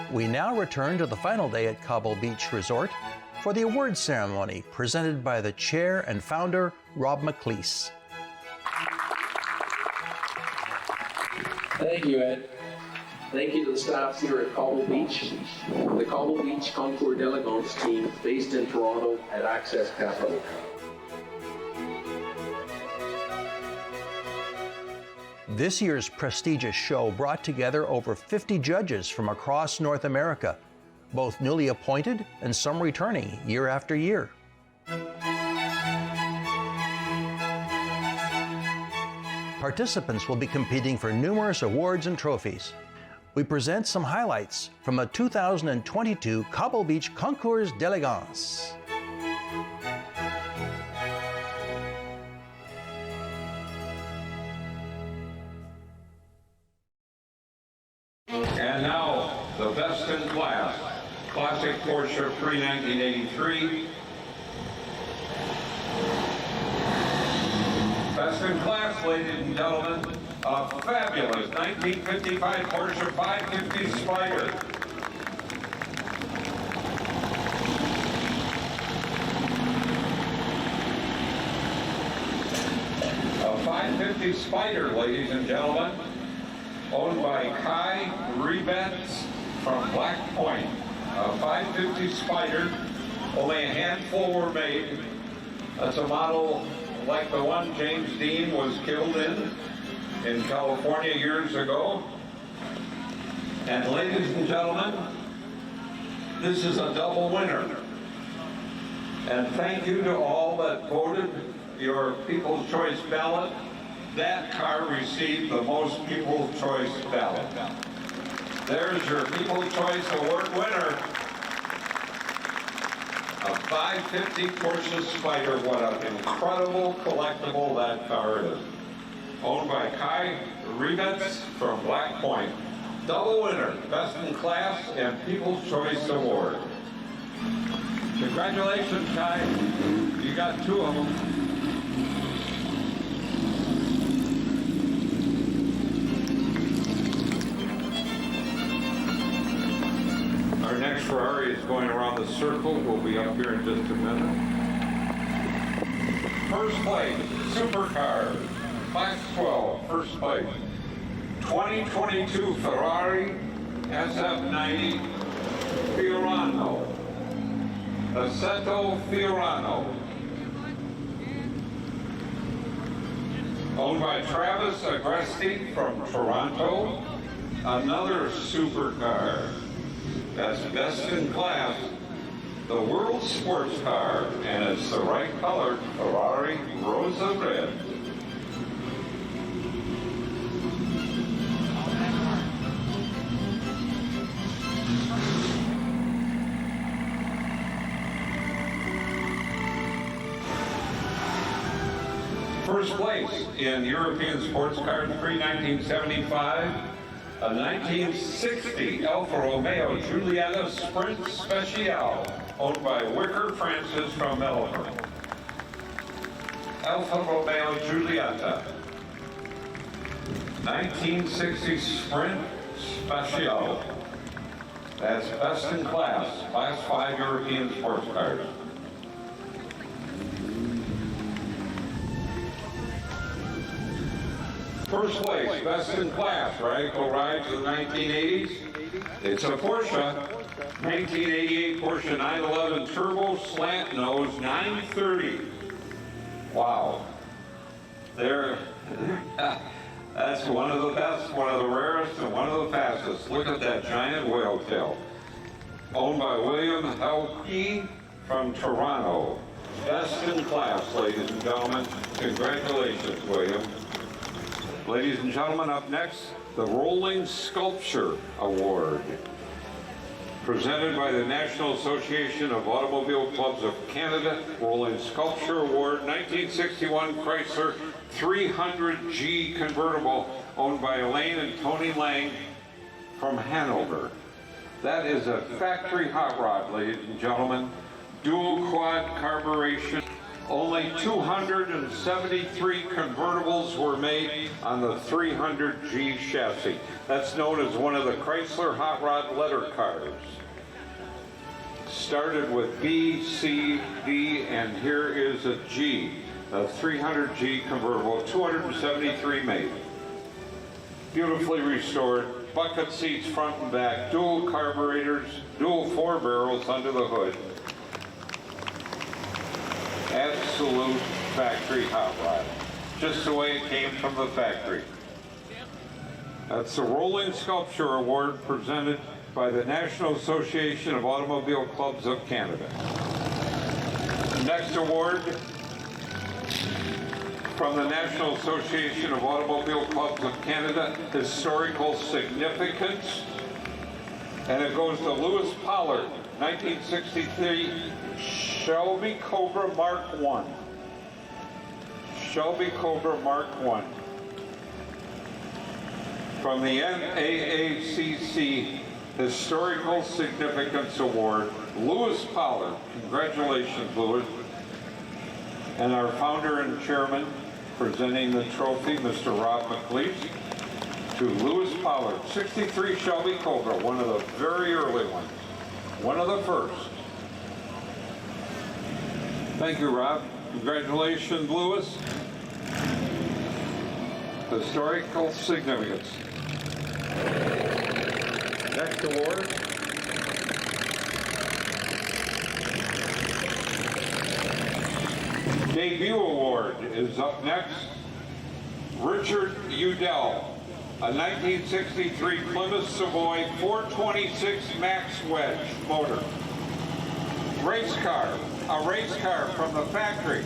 [SPEAKER 4] We now return to the final day at Cobble Beach Resort for the awards ceremony presented by the chair and founder, Rob McLeese.
[SPEAKER 25] Thank you, Ed. Thank you to the staff here at Cobble Beach, the Cobble Beach Concours d'Elegance team based in Toronto at Access Capital.
[SPEAKER 4] This year's prestigious show brought together over 50 judges from across North America, both newly appointed and some returning year after year. Participants will be competing for numerous awards and trophies. We present some highlights from the 2022 Cobble Beach Concours d'Elegance.
[SPEAKER 26] And now, the best in class, classic Porsche pre-1983. Best in class, ladies and gentlemen, a fabulous 1955 Porsche 550 Spider. A 550 Spider, ladies and gentlemen, owned by Kai Rebets from Black Point. A 550 Spider, only a handful were made. That's a model like the one James Dean was killed in California years ago. And ladies and gentlemen, this is a double winner. And thank you to all that voted your People's Choice ballot. That car received the most People's Choice ballot. There's your People's Choice Award winner. A 550 Porsche Spider. What an incredible collectible that car is. Owned by Kai Rebets from Black Point. Double winner, best in class and People's Choice Award. Congratulations, Kai. You got two of them. Our next Ferrari is going around the circle. We'll be up here in just a minute. First place, supercar, Class 12, first place. 2022 Ferrari SF90 Fiorano. Assetto Fiorano. Owned by Travis Agresti from Toronto. Another supercar. That's best in class, the world sports car, and it's the right color, Ferrari Rosa Red. First place in European Sports Cars pre-1975, a 1960 Alfa Romeo Giulietta Sprint Speciale, owned by Wicker Francis from Melbourne. Alfa Romeo Giulietta, 1960 Sprint Speciale. That's best in class, Class 5 European sports cars. First place, best in class, radical ride to the 1980s. It's a Porsche, 1988 Porsche 911 Turbo Slant Nose 930. Wow. That's one of the best, one of the rarest, and one of the fastest. Look at that giant whale tail. Owned by William Helke from Toronto. Best in class, ladies and gentlemen. Congratulations, William. Ladies and gentlemen, up next, the Rolling Sculpture Award. Presented by the National Association of Automobile Clubs of Canada, Rolling Sculpture Award, 1961 Chrysler 300G convertible, owned by Elaine and Tony Lang from Hanover. That is a factory hot rod, ladies and gentlemen. Dual quad carburation. Only 273 convertibles were made on the 300G chassis. That's known as one of the Chrysler hot rod letter cars. Started with B, C, D, and here is a G, a 300G convertible, 273 made. Beautifully restored, bucket seats front and back, dual carburetors, dual 4 barrels under the hood. Absolute factory hot rod, just the way it came from the factory. That's the Rolling Sculpture Award presented by the National Association of Automobile Clubs of Canada. The next award from the National Association of Automobile Clubs of Canada, Historical Significance, and it goes to Lewis Pollard, 1963 Shelby Cobra Mark I. Shelby Cobra Mark I. From the NAACC Historical Significance Award, Lewis Pollard. Congratulations, Lewis. And our founder and chairman presenting the trophy, Mr. Rob McLeish, to Lewis Pollard. 63 Shelby Cobra, one of the very early ones. One of the first. Thank you, Rob. Congratulations, Lewis. Historical significance. Next award. Debut award is up next. Richard Udell, a 1963 Plymouth Savoy 426 Max Wedge motor. Race car. A race car from the factory.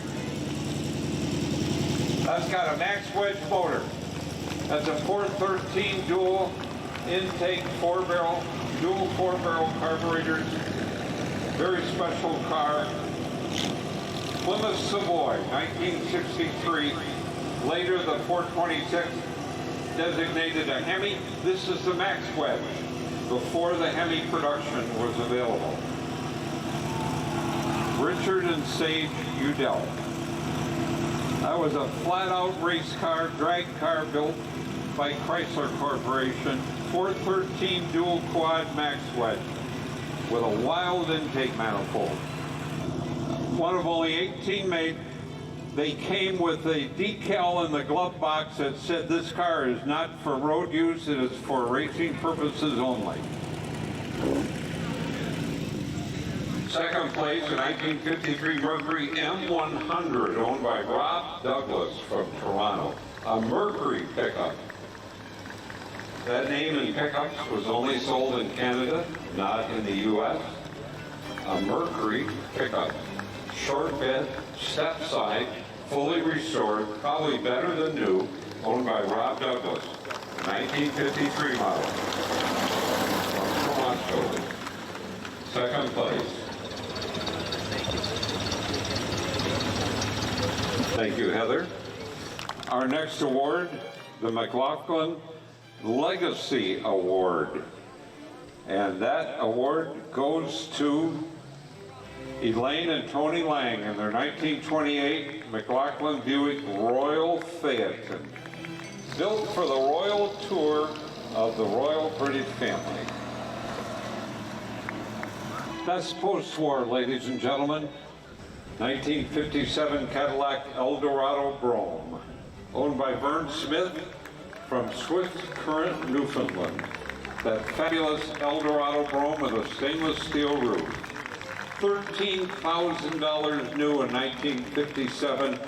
[SPEAKER 26] That's got a Max Wedge motor. That's a 413 dual intake 4-barrel, dual 4-barrel carburetors. Very special car. Plymouth Savoy, 1963. Later, the 426 designated a Hemi. This is the Max Wedge, before the Hemi production was available. Richard and Sage Udell. That was a flat-out race car, drag car built by Chrysler Corporation, 413 dual quad Max Wedge with a wild intake manifold. One of only 18 made. They came with a decal in the glove box that said this car is not for road use, it is for racing purposes only. Second place, a 1953 Mercury M100 owned by Rob Douglas from Toronto. A Mercury pickup. That name in pickups was only sold in Canada, not in the U.S. A Mercury pickup. Short bed, step side, fully restored, probably better than new, owned by Rob Douglas. 1953 model. From Toronto. Second place. Thank you, Heather. Our next award, the McLaughlin Legacy Award. And that award goes to Elaine and Tony Lang in their 1928 McLaughlin Buick Royal Phaeton, built for the royal tour of the Royal British family. Best post-war, ladies and gentlemen, 1957 Cadillac Eldorado Brougham, owned by Vern Smith from Swift Current, Newfoundland. That fabulous Eldorado Brougham with a stainless steel roof. $13,000 new in 1957.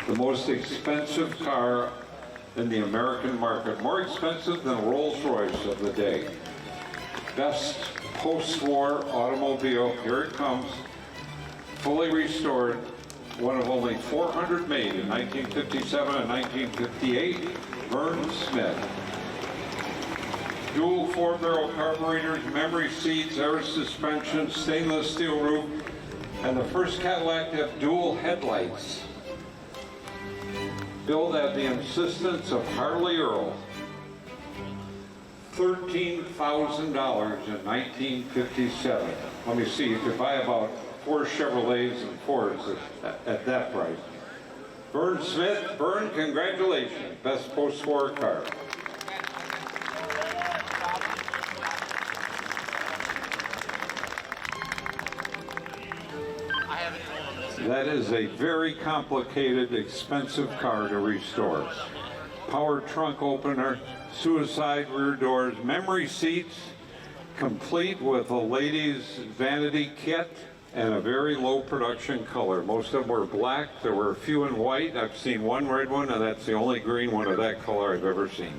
[SPEAKER 26] The most expensive car in the American market. More expensive than a Rolls-Royce of the day. Best post-war automobile. Here it comes. Fully restored. One of only 400 made in 1957 and 1958. Vern Smith. Dual 4-barrel carburetors, memory seats, air suspension, stainless steel roof, and the first Cadillac to have dual headlights. Built at the insistence of Harley Earl. $13,000 in 1957. Let me see, you could buy about 4 Chevrolets and Fords at that price. Vern Smith, Vern, congratulations. Best post-war car. That is a very complicated, expensive car to restore. Power trunk opener, suicide rear doors, memory seats, complete with a ladies' vanity kit, and a very low production color. Most of them were black. There were a few in white. I've seen one red one, and that's the only green one of that color I've ever seen.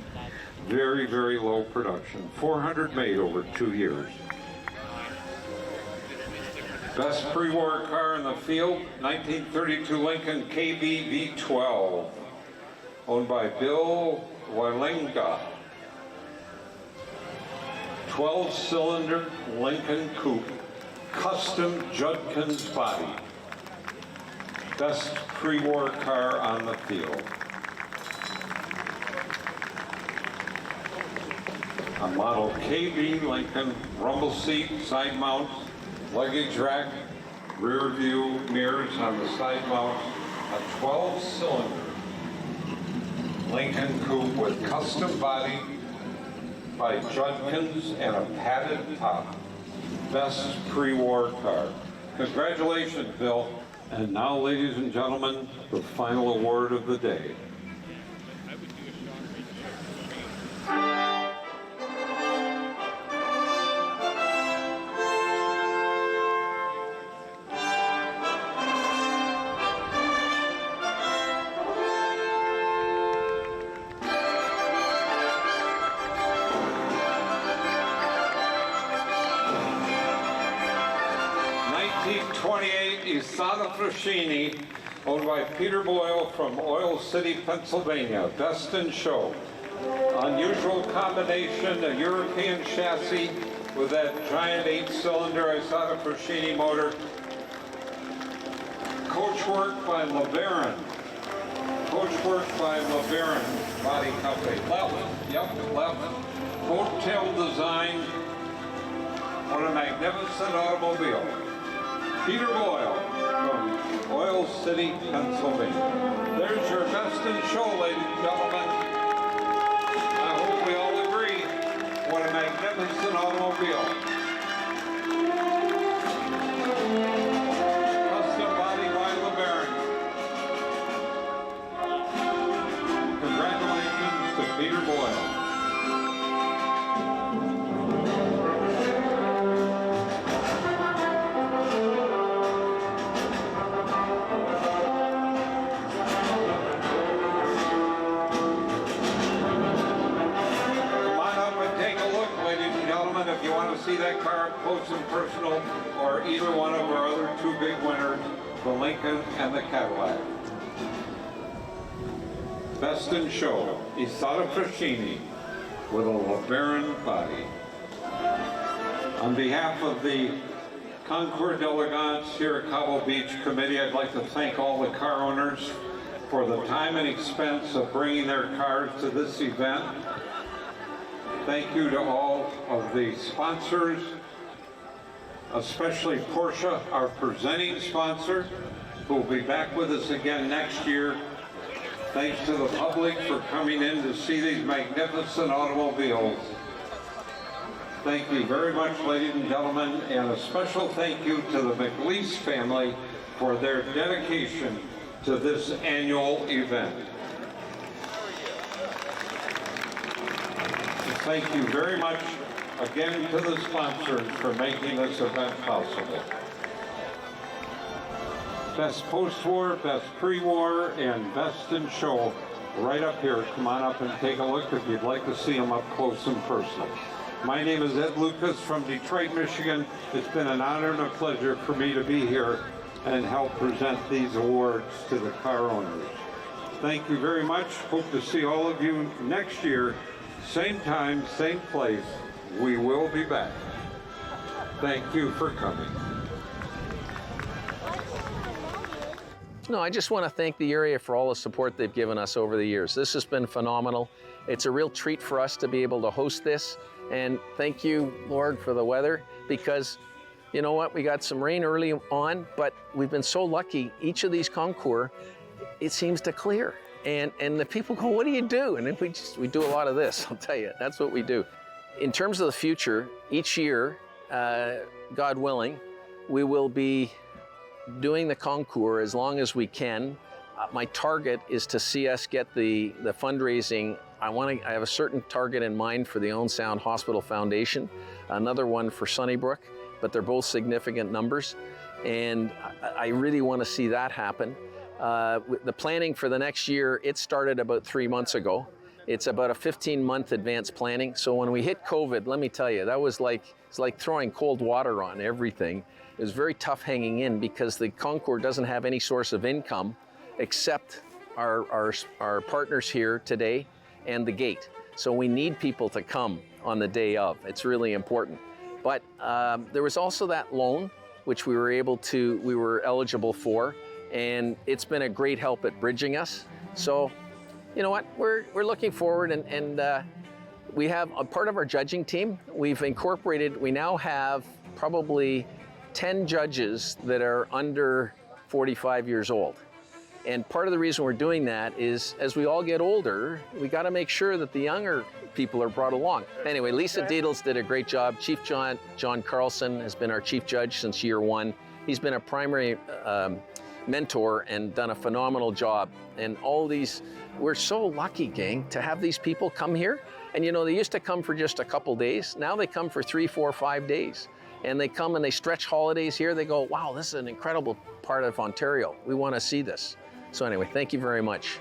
[SPEAKER 26] Very, very low production. 400 made over 2 years. Best pre-war car in the field, 1932 Lincoln KB V12, owned by Bill Wilenga. 12-cylinder Lincoln Coupe. Custom Judkins body. Best pre-war car on the field. A model KB Lincoln, rumble seat, side mounts, luggage rack, rear view mirrors on the side mounts, a 12-cylinder Lincoln Coupe with custom body by Judkins and a padded top. Best pre-war car. Congratulations, Bill. And now, ladies and gentlemen, the final award of the day. Frascini, owned by Peter Boyle from Oil City, Pennsylvania. Best in show. Unusual combination, a European chassis with that giant 8-cylinder Isata Frascini motor. Coachwork by LeBaron. Coachwork by LeBaron Body Company. Left. Hotel design. What a magnificent automobile. Peter Boyle from Oil City, Pennsylvania. There's your best in show, ladies and gentlemen. I hope we all agree. What a magnificent automobile. Custom body by LeBaron. Congratulations to Peter Boyle. If you want to see that car up close and personal, or either one of our other 2 big winners, the Lincoln and the Cadillac. Best in show, Isata Frascini with a LeBaron body. On behalf of the Concours delegates here at Cobble Beach Committee, I'd like to thank all the car owners for the time and expense of bringing their cars to this event. Thank you to all of the sponsors, especially Porsche, our presenting sponsor, who will be back with us again next year. Thanks to the public for coming in to see these magnificent automobiles. Thank you very much, ladies and gentlemen, and a special thank you to the McLeese family for their dedication to this annual event. Thank you very much again to the sponsors for making this event possible. Best post-war, best pre-war, and best in show right up here. Come on up and take a look if you'd like to see them up close and personal. My name is Ed Lucas from Detroit, Michigan. It's been an honor and a pleasure for me to be here and help present these awards to the car owners. Thank you very much. Hope to see all of you next year. Same time, same place. We will be back. Thank you for coming.
[SPEAKER 6] No, I just want to thank the area for all the support they've given us over the years. This has been phenomenal. It's a real treat for us to be able to host this. And thank you, Lord, for the weather, because you know what? We got some rain early on, but we've been so lucky. Each of these concours, it seems to clear. And the people go, what do you do? And then we do a lot of this, I'll tell you. That's what we do. In terms of the future, each year, God willing, we will be doing the concours as long as we can. My target is to see us get the fundraising. I have a certain target in mind for the Owen Sound Hospital Foundation, another one for Sunnybrook, but they're both significant numbers. And I really want to see that happen. The planning for the next year, it started about 3 months ago. It's about a 15-month advanced planning. So when we hit COVID, let me tell you, that was it's like throwing cold water on everything. It was very tough hanging in because the concours doesn't have any source of income except our partners here today and the gate. So we need people to come on the day of. It's really important. But there was also that loan, which we were eligible for, and it's been a great help at bridging us. So, you know what, we're looking forward, and we have a part of our judging team. We now have probably 10 judges that are under 45 years old. And part of the reason we're doing that is as we all get older, we got to make sure that the younger people are brought along. Anyway, Lisa Dietels did a great job. Chief John Carlson has been our chief judge since year one. He's been a primary mentor and done a phenomenal job. And all these, we're so lucky, gang, to have these people come here. And you know, they used to come for just a couple days. Now they come for 3, 4, 5 days. And they come and they stretch holidays here. They go, wow, this is an incredible part of Ontario. We want to see this. So anyway, thank you very much.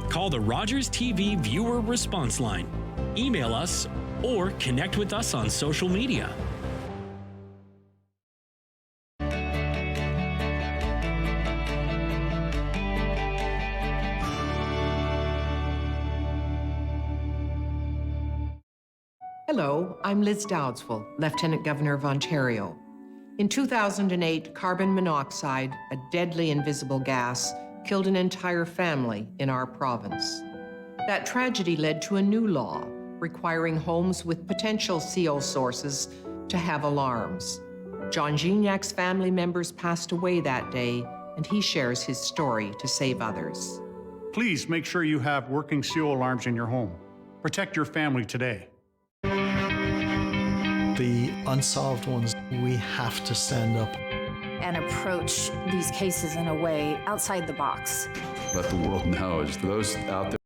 [SPEAKER 7] Call the Rogers TV viewer response line, email us, or connect with us on social media.
[SPEAKER 8] Hello, I'm Liz Dowdswell, Lieutenant Governor of Ontario. In 2008, carbon monoxide, a deadly invisible gas, killed an entire family in our province. That tragedy led to a new law requiring homes with potential CO sources to have alarms. John Gignac's family members passed away that day, and he shares his story to save others.
[SPEAKER 9] Please make sure you have working CO alarms in your home. Protect your family today.
[SPEAKER 10] The unsolved ones, we have to stand up
[SPEAKER 11] and approach these cases in a way outside the box.
[SPEAKER 12] Let the world know, is those out there